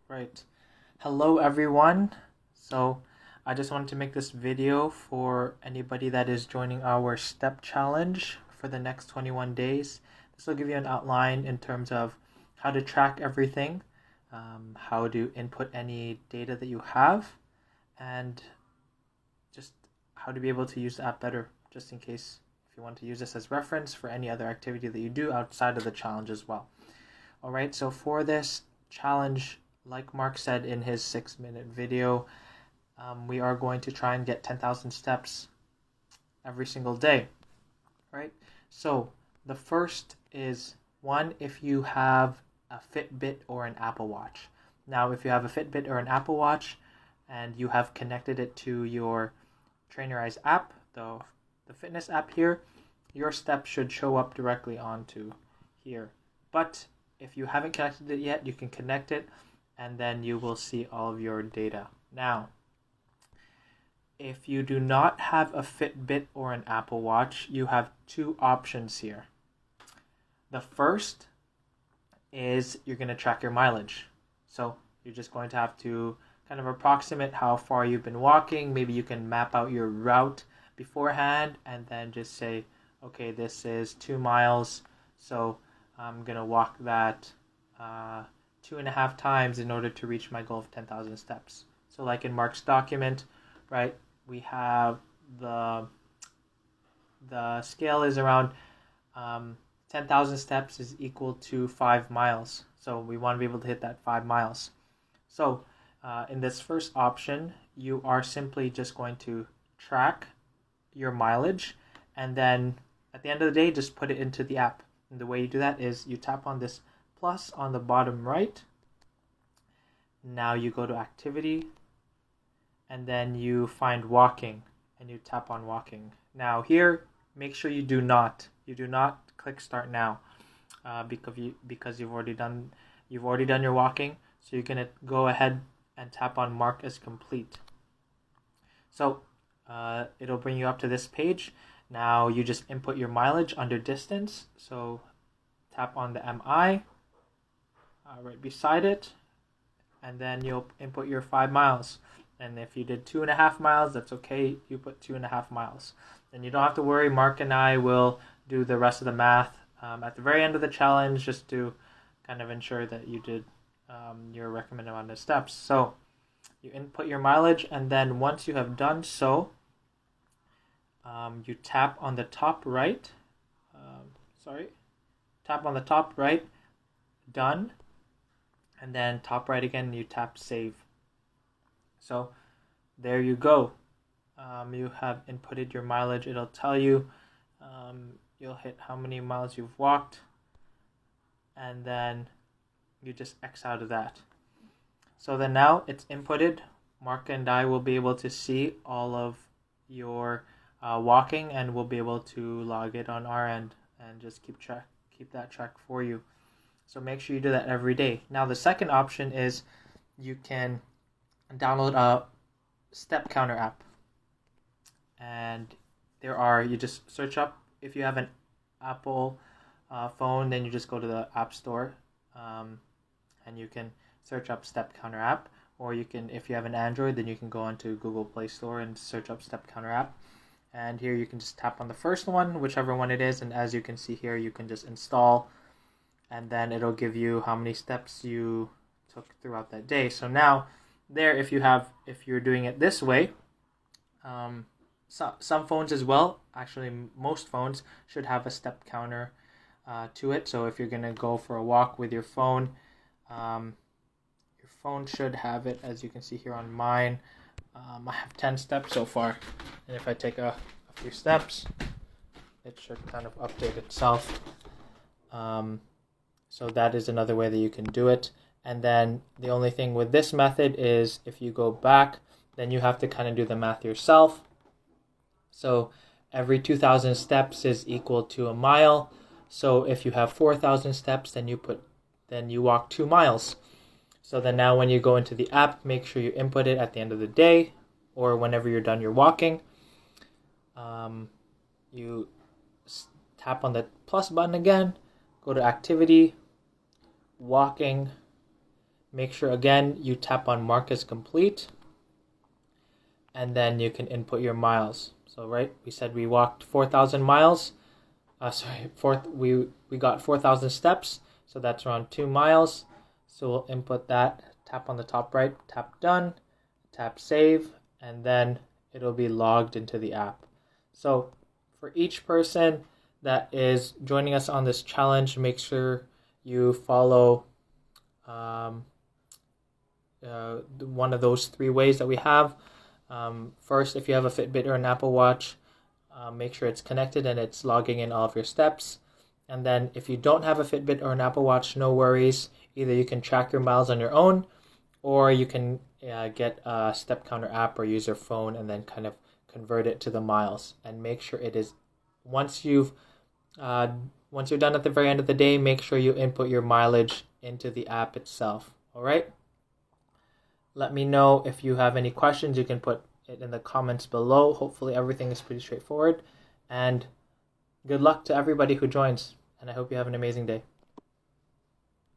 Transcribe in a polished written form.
Right. Hello, everyone. So, I just wanted to make this video for anybody that is joining our step challenge for the next 21 days. This will give you an outline in terms of how to track everything, how to input any data that you have, and just how to be able to use the app better, just in case if you want to use this as reference for any other activity that you do outside of the challenge as well. All right, so for this challenge, like Mark said in his 6-minute video, we are going to try and get 10,000 steps every single day, right? So the first is one, if you have a Fitbit or an Apple Watch. Now, if you have a Fitbit or an Apple Watch and you have connected it to your Trainerize app, the fitness app here, your steps should show up directly onto here. But if you haven't connected it yet, you can connect it and then you will see all of your data. Now, if you do not have a Fitbit or an Apple Watch, you have two options here. The first is you're going to track your mileage. So you're just going to have to kind of approximate how far you've been walking. Maybe you can map out your route beforehand and then just say, okay, this is 2 miles, so I'm going to walk that 2.5 times in order to reach my goal of 10,000 steps. So like in Mark's document, right, we have the scale is around 10,000 steps is equal to 5 miles. So we want to be able to hit that 5 miles. So in this first option, you are simply just going to track your mileage and then at the end of the day, just put it into the app. And the way you do that is you tap on this plus on the bottom right. Now you go to activity and then you find walking and you tap on walking. Now here, make sure you do not click start now because you've already done your walking. So you're gonna go ahead and tap on mark as complete. So it'll bring you up to this page. Now you just input your mileage under distance. So tap on the MI right beside it, and then you'll input your 5 miles. And if you did 2.5 miles, that's okay. You put 2.5 miles. Then you don't have to worry. Mark and I will do the rest of the math at the very end of the challenge, just to kind of ensure that you did your recommended amount of steps. So you input your mileage, and then once you have done so, you tap on the top right. Tap on the top right, done, and then top right again, you tap save. So there you go. You have inputted your mileage. It'll tell you you'll hit how many miles you've walked, and then you just X out of that. So then now it's inputted. Mark and I will be able to see all of your walking, and we'll be able to log it on our end and just keep that track for you. So make sure you do that every day. Now the second option is you can download a step counter app, and you just search up, if you have an Apple phone, then you just go to the App Store and you can search up step counter app, or you can, if you have an Android, then you can go onto Google Play Store and search up step counter app. And here you can just tap on the first one, whichever one it is, and as you can see here, you can just install, and then it'll give you how many steps you took throughout that day. So now there, if you're doing it this way, some phones as well, actually most phones should have a step counter to it. So if you're gonna go for a walk with your phone should have it. As you can see here on mine, I have 10 steps so far, and if I take a few steps, it should kind of update itself. So that is another way that you can do it. And then the only thing with this method is if you go back, then you have to kind of do the math yourself. So every 2,000 steps is equal to a mile. So if you have 4,000 steps, then you walk 2 miles. So then now when you go into the app, make sure you input it at the end of the day or whenever you're done your walking. You tap on the plus button again, go to activity, walking, make sure again you tap on mark as complete, and then you can input your miles. So right, we said we walked 4,000 miles. We got 4,000 steps, so that's around 2 miles. So we'll input that, tap on the top right, tap done, tap save, and then it'll be logged into the app. So for each person that is joining us on this challenge, make sure you follow one of those 3 ways that we have. First, if you have a Fitbit or an Apple Watch, make sure it's connected and it's logging in all of your steps. And then if you don't have a Fitbit or an Apple Watch, no worries. Either you can track your miles on your own, or you can get a step counter app or use your phone and then kind of convert it to the miles. And make sure it is, once you're done at the very end of the day, make sure you input your mileage into the app itself. All right? Let me know if you have any questions. You can put it in the comments below. Hopefully everything is pretty straightforward. And good luck to everybody who joins. And I hope you have an amazing day.